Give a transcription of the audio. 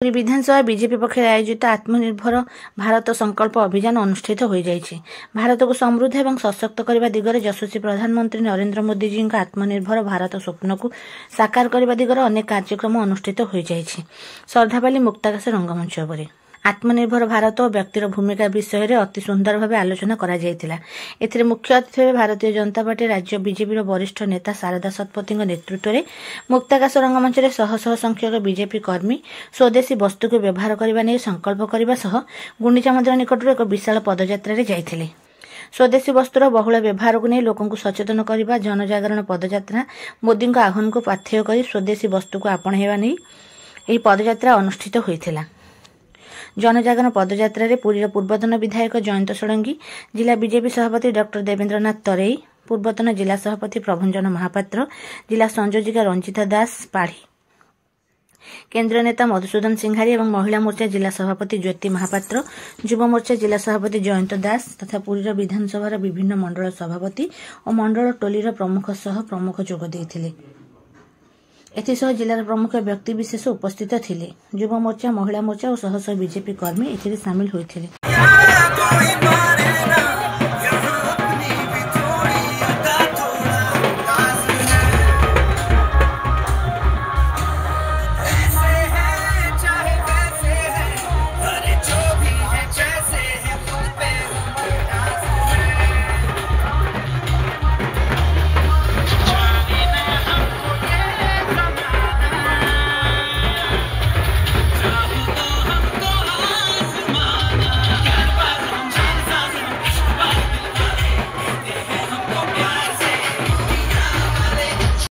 पुरी विधानसभा BJP पक्ष आयोजित आत्मनिर्भर भारत संकल्प अभियान अनुष्ठित हो जाइए। भारत को समृद्ध और सशक्त करने दिगरे यशस्वी प्रधानमंत्री नरेंद्र मोदी जी आत्मनिर्भर भारत स्वप्न को साकार करने दिगरे अनेक कार्यक्रम अनुष्ठित हो जाइए। श्रद्धावाली मुक्ताकाश रंगमंच पर आत्मनिर्भर भारत और व्यक्तिर भूमिका विषय में अति सुंदर भाव आलोचना करा जायतिला। एथिरे मुख्य अतिथि भाव भारतीय जनता पार्टी राज्य बीजेपी वरिष्ठ नेता शारदा शतपथी नेतृत्व में मुक्ताकाश रंगमंच में शह शह संख्यक बीजेपी कर्मी स्वदेशी वस्तु को व्यवहार करने नहीं संकल्प करने सह गुंडीचा मंदिर निकटर एक विशाल पदयात्रा जाइथिले। स्वदेशी वस्तुर बहुल व्यवहार को नहीं लोकों सचेतन करने जनजागरण पदयात्रा मोदी आह्वान को पाथेय कर स्वदेशी वस्तु को आपणेवा नहीं यह पदयात्रा अनुष्ठित होता। जनजागरण पदयात्रा रे पुरीर पूर्वतन विधायक जयंत षडंगी, जिला बीजेपी सभापति डॉक्टर देवेंद्रनाथ तरेई, पूर्वतन जिला सभापति प्रभंजन महापात्र, जिला संयोजिका रंजिता दास पाढ़ी, केंद्रीय नेता मधुसूदन सिंघारी और महिला मोर्चा जिला सभापति ज्योति महापात्र, युव मोर्चा जिला सभापति जयंत दास तथा पुरीर विधानसभा विभिन्न मंडल सभापति और मंडल टोलीर प्रमुख सह प्रमुख जोग देइथिले। एथिसह जिलार प्रमुख व्यक्ति विशेष उपस्थित थिले। युव मोर्चा, महिला मोर्चा और शह शह बीजेपी कर्मी एथिरे सामिल होइथिले।